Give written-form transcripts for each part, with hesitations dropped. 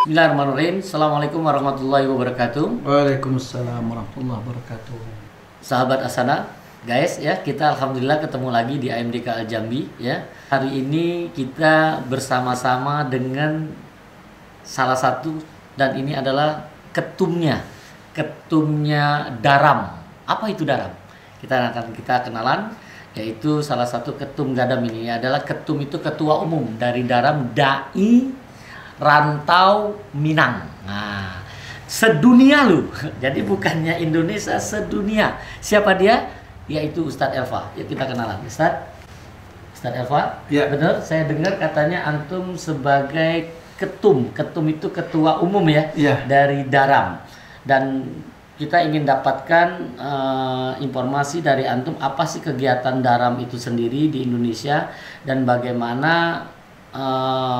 Bismillahirrahmanirrahim. Assalamualaikum warahmatullahi wabarakatuh. Waalaikumsalam warahmatullahi wabarakatuh. Sahabat Asana, guys ya, kita alhamdulillah ketemu lagi di AMDK Al Jambi ya. Hari ini kita bersama-sama dengan salah satu, dan ini adalah ketumnya Daram. Apa itu Daram? Kita kenalan, yaitu salah satu ketum Gadam. Ini adalah ketum, itu ketua umum dari Daram Dai Rantau Minang. Nah, sedunia lu. Jadi bukannya Indonesia, sedunia. Siapa dia? Yaitu Ustadz Elva. Yuk kita kenalan. Ustadz Elva. Ya. Benar, saya dengar katanya antum sebagai ketum. Ketum itu ketua umum ya, Ya. dari Daram. Dan kita ingin dapatkan informasi dari antum, apa sih kegiatan Daram itu sendiri di Indonesia dan bagaimana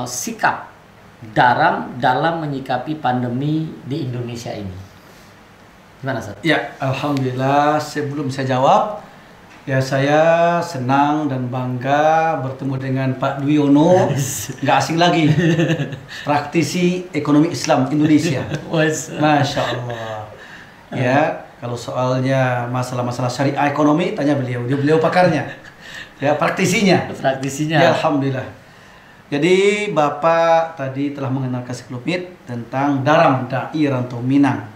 sikap Daram dalam menyikapi pandemi di Indonesia ini. Gimana, Ustaz? Ya, alhamdulillah. Sebelum saya jawab, ya saya senang dan bangga bertemu dengan Pak Dwiono. Nggak asing lagi, praktisi ekonomi Islam Indonesia. Masya Allah. Ya, kalau soalnya masalah-masalah syariah ekonomi, tanya beliau. Beliau pakarnya, ya praktisinya. Ya, alhamdulillah. Jadi Bapak tadi telah mengenalkan sekelumit tentang Daram Dai Rantau Minang.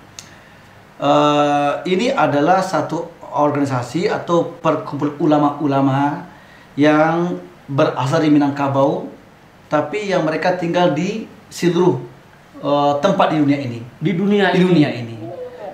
Ini adalah satu organisasi atau perkumpulan ulama-ulama yang berasal di Minangkabau, tapi yang mereka tinggal di seluruh tempat di dunia ini. Di dunia ini.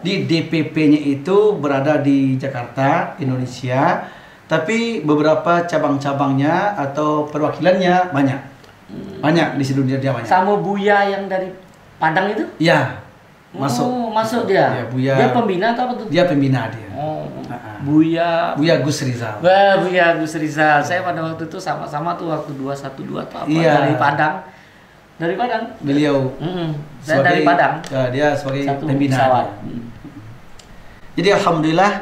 Di DPP-nya itu berada di Jakarta, Indonesia, tapi beberapa cabang-cabangnya atau perwakilannya banyak. Banyak di seluruh dunia, dia banyak. Sama Buya yang dari Padang itu? Ya, masuk. Masuk dia. Ya, Buya. Dia pembina atau apa tuh? Dia pembina dia. Buya Gus Rizal. Wah, Buya Gus Rizal. Saya pada waktu itu sama-sama tuh waktu 212 atau apa, Iya. dari Padang. Dari Padang. Beliau. Saya dari Padang. Dia sebagai Satu pembina. pesawat. Jadi alhamdulillah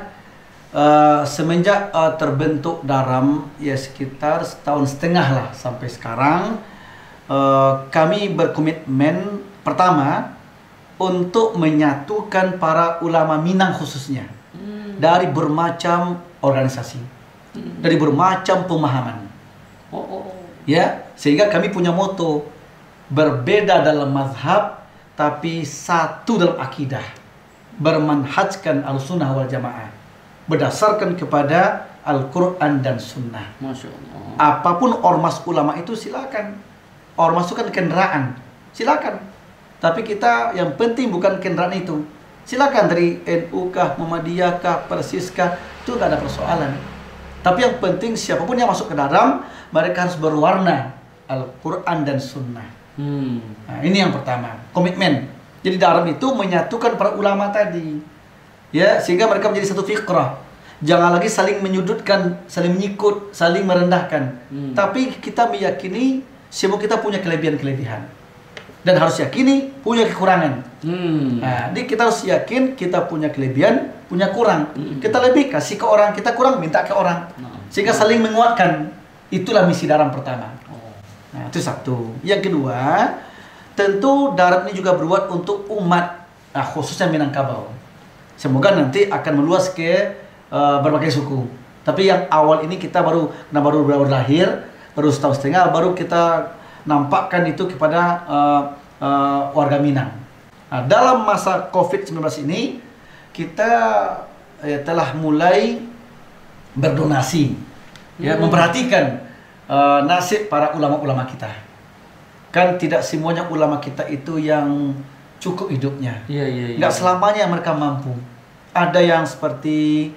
semenjak terbentuk Daram ya sekitar setahun setengah lah sampai sekarang, kami berkomitmen pertama untuk menyatukan para ulama Minang khususnya dari bermacam organisasi, dari bermacam pemahaman. Ya, sehingga kami punya moto, berbeda dalam mazhab tapi satu dalam akidah, bermanhajkan al-sunnah wal jamaah, berdasarkan kepada Al-Quran dan Sunnah. Masya Allah. Apapun ormas ulama itu silakan. Ormas itu kan kendaraan, silakan. Tapi kita yang penting bukan kendaraan itu. Silakan dari NU kah, Muhammadiyah kah, Persis kah, itu gak ada persoalan. Tapi yang penting siapapun yang masuk ke dalam, mereka harus berwarna Al-Quran dan Sunnah. Nah, ini yang pertama, komitmen. Jadi dalam itu menyatukan para ulama tadi, ya, sehingga mereka menjadi satu fikrah. Jangan lagi saling menyudutkan, saling menyikut, saling merendahkan. Tapi kita meyakini semua kita punya kelebihan-kelebihan, dan harus yakini punya kekurangan. Nah, jadi kita harus yakin kita punya kelebihan, punya kurang. Kita lebih kasih ke orang, kita kurang minta ke orang, sehingga saling menguatkan. Itulah misi Daram pertama. Nah, itu satu. Yang kedua, tentu Daram ini juga berbuat untuk umat, khususnya Minangkabau. Semoga nanti akan meluas ke berbagai suku. Tapi yang awal ini kita baru lahir, baru setahun setengah, baru kita nampakkan itu kepada warga Minang. Nah, dalam masa COVID-19 ini kita telah mulai berdonasi, ya, memperhatikan nasib para ulama-ulama kita. Kan tidak semuanya ulama kita itu yang cukup hidupnya. Iya. Nggak selamanya mereka mampu. Ada yang seperti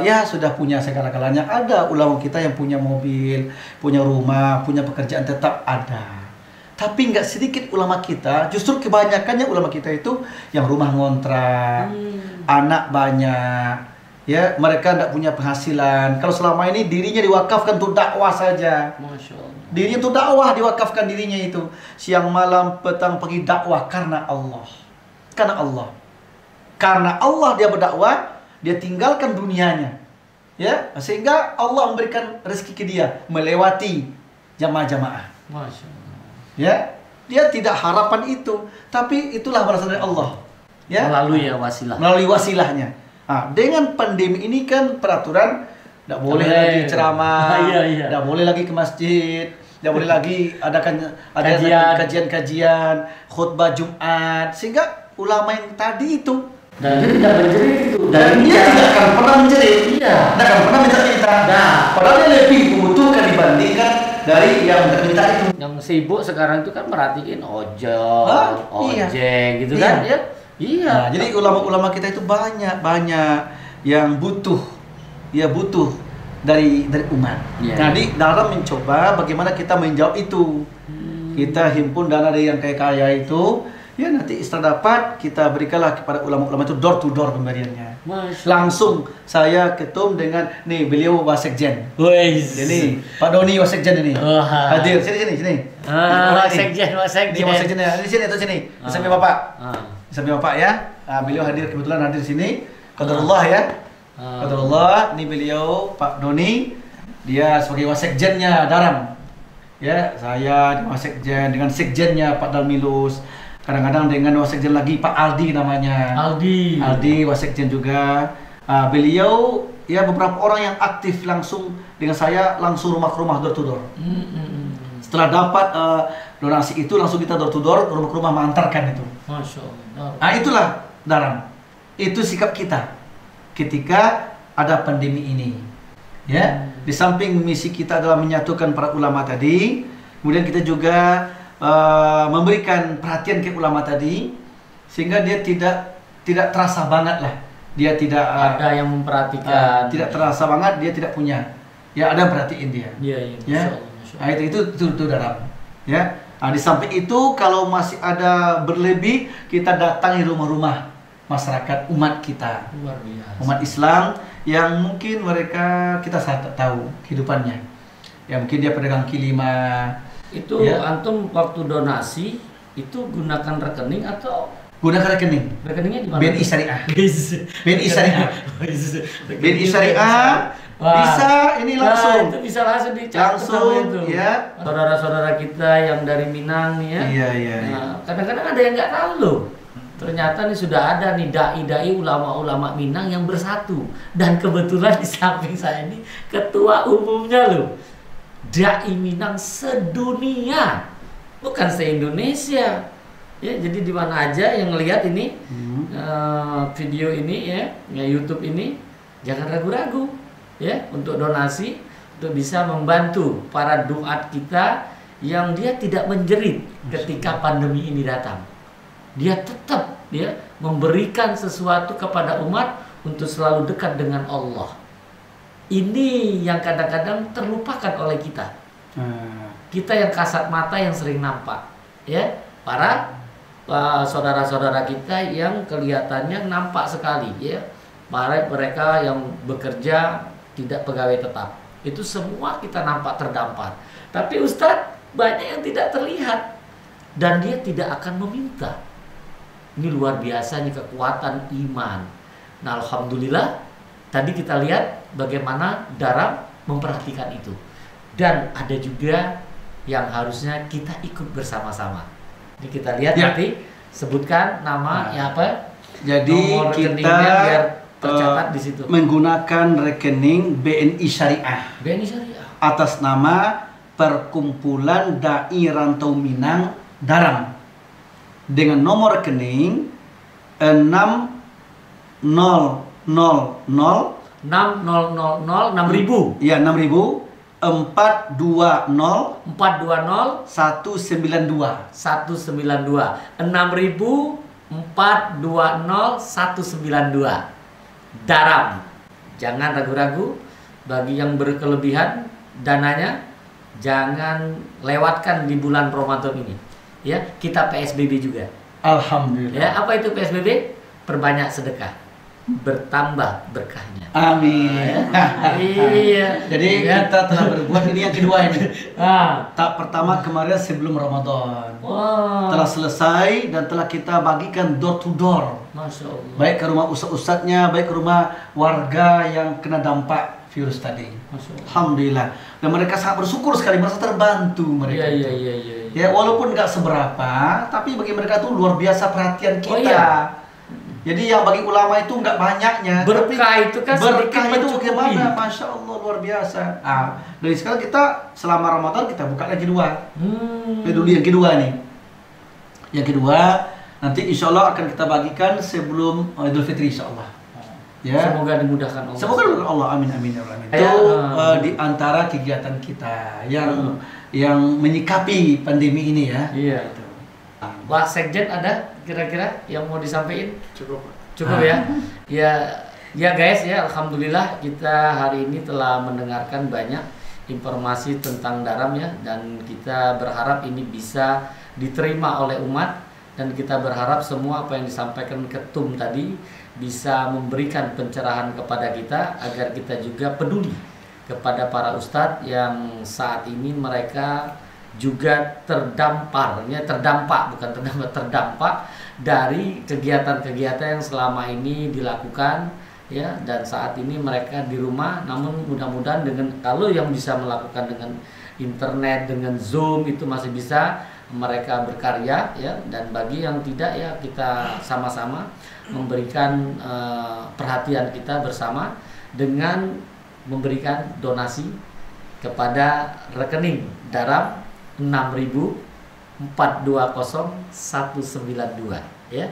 ya sudah punya segala-galanya. Ada ulama kita yang punya mobil, punya rumah, punya pekerjaan tetap ada. Tapi nggak sedikit ulama kita, justru kebanyakannya ulama kita itu yang rumah ngontrak, anak banyak, ya, mereka nggak punya penghasilan. Kalau selama ini dirinya diwakafkan untuk dakwah saja. Masya Allah. Dirinya untuk dakwah, diwakafkan dirinya itu. Siang malam, petang, pagi dakwah karena Allah. Karena Allah. Karena Allah dia berdakwah, dia tinggalkan dunianya. Ya, sehingga Allah memberikan rezeki ke dia melewati jamaah-jamaah. Masya Allah. Ya, dia tidak harapan itu, tapi itulah balasan dari Allah. Ya, melalui wasilahnya. Nah, dengan pandemi ini kan peraturan tidak boleh lagi ceramah, tidak boleh lagi ke masjid, tidak boleh lagi ada kajian-kajian, khutbah Jumat, sehingga ulama yang tadi itu dan dia tidak berjerit itu, dan dia tidak akan pernah menjerit, tidak akan pernah minta kita. Padahal dia lebih membutuhkan dibandingkan dari yang minta itu. Yang sibuk sekarang itu kan merhatiin ojek gitu kan, ya. Iya. Nah, jadi ulama-ulama kita itu banyak yang butuh dari umat. Jadi dalam mencoba bagaimana kita menjawab itu, kita himpun dana dari yang kaya itu. Ya nanti setelah dapat kita berikanlah kepada ulama-ulama itu door to door pemberiannya. Langsung saya ketum dengan nih beliau wasekjen. Ini Pak Doni wasekjen ini. Hadir sini. Wasekjen. Ini wasekjen ya. Di sini atau sini. Di samping Bapak. Di samping Bapak ya. Beliau hadir kebetulan hadir di sini. Qadarullah ya. Qadarullah, ini beliau Pak Doni. Dia sebagai wasekjennya Daram. Ya, saya wasekjen dengan sekjennya Pak Dalmilus. Kadang-kadang dengan wasekjen lagi Pak Aldi namanya. Aldi wasekjen juga. Beliau ya beberapa orang yang aktif langsung dengan saya langsung rumah ke rumah door to door. Setelah dapat donasi itu langsung kita door to door rumah ke rumah mengantarkan itu. Masya Allah. Nah itulah Daram. Itu sikap kita ketika ada pandemi ini. Ya, di samping misi kita adalah menyatukan para ulama tadi, kemudian kita juga memberikan perhatian ke ulama tadi sehingga dia tidak terasa banget lah, dia tidak ada yang memperhatikan, tidak terasa banget dia tidak punya, ya ada yang perhatiin dia. Ya. Nah, itu Daram. Ya. Nah, di samping itu kalau masih ada berlebih kita datangi rumah-rumah masyarakat umat kita, luar biasa. Umat Islam yang mungkin mereka kita tak tahu kehidupannya. Ya mungkin dia pedagang kaki lima. Itu ya. Antum waktu donasi itu gunakan rekening atau gunakan rekening? Rekeningnya di mana? BNI Syariah. BNI Syariah. Bisa ini langsung. Itu bisa langsung dicatat sama itu. Ya. Saudara-saudara kita yang dari Minang nih ya. Iya. Nah, kadang-kadang ada yang nggak tahu loh. Ternyata nih sudah ada nih dai-dai ulama-ulama Minang yang bersatu, dan kebetulan di samping saya ini ketua umumnya loh. Dai Minang sedunia, bukan se-Indonesia. Ya, jadi di mana aja yang ngelihat ini video ini ya YouTube ini, jangan ragu-ragu ya untuk donasi, untuk bisa membantu para duat kita yang dia tidak menjerit ketika pandemi ini datang. Dia tetap memberikan sesuatu kepada umat untuk selalu dekat dengan Allah. Ini yang kadang-kadang terlupakan oleh kita. Kita yang kasat mata yang sering nampak, ya para saudara-saudara kita yang kelihatannya nampak sekali, ya para mereka yang bekerja tidak pegawai tetap, itu semua kita nampak terdampar. Tapi Ustadz banyak yang tidak terlihat dan dia tidak akan meminta. Ini luar biasa nih kekuatan iman. Nah alhamdulillah tadi kita lihat bagaimana Daram memperhatikan itu. Dan ada juga yang harusnya kita ikut bersama-sama. Ini kita lihat nanti sebutkan nama apa? Jadi nomor kita biar tercatat di situ. Menggunakan rekening BNI Syariah. BNI Syariah. Atas nama Perkumpulan Dai Rantau Minang Daram. Dengan nomor rekening 6000 6000 ya 6000 420 192 Daram. Jangan ragu-ragu, bagi yang berkelebihan dananya jangan lewatkan di bulan Ramadan ini. Ya, kita PSBB juga. Alhamdulillah. Ya, apa itu PSBB? Perbanyak sedekah, bertambah berkahnya. Amin. Iya. Jadi kita telah berbuat ini yang kedua ini. Tak pertama kemarin sebelum Ramadan. Telah selesai dan telah kita bagikan door to door. Masya Allah. Baik ke rumah ustadz-ustadznya, baik ke rumah warga yang kena dampak virus tadi. Alhamdulillah. Dan mereka sangat bersyukur sekali, merasa terbantu mereka. Iya. Ya, walaupun nggak seberapa, tapi bagi mereka tuh luar biasa perhatian kita. Oh, iya. Jadi yang bagi ulama itu nggak banyaknya. Berkah itu kan sedikit berkah itu mencukupi. gimana? Masya Allah luar biasa. Dari sekarang kita selama Ramadan kita buka lagi dua. Dulu yang kedua nih. Yang kedua nanti insya Allah akan kita bagikan sebelum Idul Fitri insya Allah. Ya. Semoga dimudahkan Allah. Semoga Allah, amin amin ya Allah. Ya. Itu di antara kegiatan kita yang menyikapi pandemi ini ya. Iya itu. Pak Sekjen ada kira-kira yang mau disampaikan? Cukup. Cukup ya. Ya guys ya, alhamdulillah kita hari ini telah mendengarkan banyak informasi tentang Daram ya, dan kita berharap ini bisa diterima oleh umat, dan kita berharap semua apa yang disampaikan ketum tadi bisa memberikan pencerahan kepada kita agar kita juga peduli kepada para ustadz yang saat ini mereka juga terdampak dari kegiatan-kegiatan yang selama ini dilakukan ya, dan saat ini mereka di rumah. Namun mudah-mudahan dengan kalau yang bisa melakukan dengan internet, dengan Zoom itu masih bisa mereka berkarya ya, dan bagi yang tidak ya kita sama-sama memberikan perhatian kita bersama dengan memberikan donasi kepada rekening Daram 6.420.192 ya.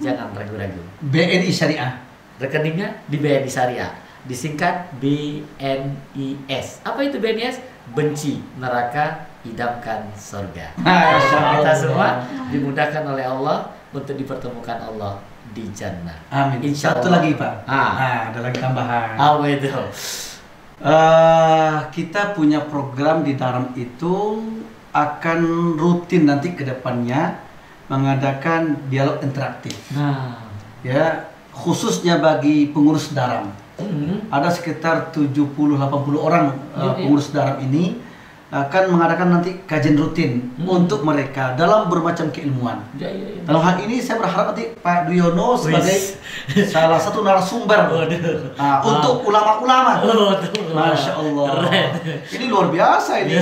Jangan ragu-ragu. BNI Syariah. Rekeningnya di BNI Syariah, disingkat BNIS. Apa itu BNIS? Benci neraka, idamkan surga. Kita semua dimudahkan oleh Allah untuk dipertemukan Allah di jannah. Amin. Insya Satu Allah. lagi Pak. Ada lagi tambahan. Apa itu? Kita punya program di Daram itu akan rutin nanti ke depannya mengadakan dialog interaktif. Nah, Ya, khususnya bagi pengurus Daram. Ada sekitar 70-80 orang pengurus Daram ini akan mengadakan nanti kajian rutin untuk mereka dalam bermacam keilmuan. ya. Dalam hal ini saya berharap nanti Pak Duyono sebagai salah satu narasumber untuk ulama-ulama. Masya Allah. Ini luar biasa ini.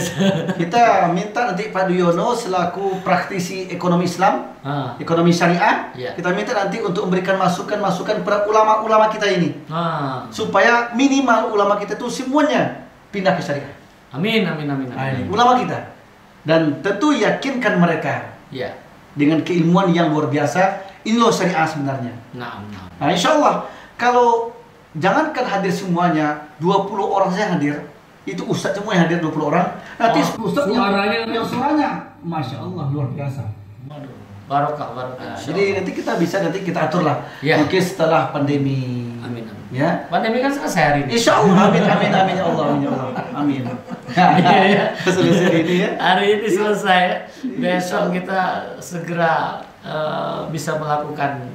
Kita minta nanti Pak Duyono selaku praktisi ekonomi Islam, ekonomi syariah, Ya. kita minta nanti untuk memberikan masukan-masukan kepada ulama-ulama kita ini. Supaya minimal ulama kita itu semuanya pindah ke syariah. Amin. Ulama kita. Dan tentu yakinkan mereka Ya. dengan keilmuan yang luar biasa. Ini loh syariah sebenarnya. Nah. Nah, insya Allah kalau jangankan hadir semuanya, 20 orang saya hadir, itu ustadz semua yang hadir 20 orang. Nanti ustadz yang suaranya, Masya Allah luar biasa. Barokah. Jadi nanti kita atur lah. Ya. Mungkin setelah pandemi. Amin. Ya. Pandemi kan selesai hari ini. Insya Allah, amin ya Allah, amin. Iya. Selesai ini ya. Hari ini selesai. Besok kita segera bisa melakukan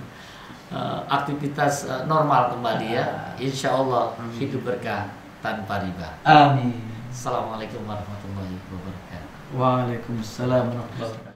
aktivitas normal kembali ya. Insya Allah hidup berkah tanpa riba. Amin. Assalamualaikum warahmatullahi wabarakatuh. Waalaikumsalam warahmatullahi wabarakatuh.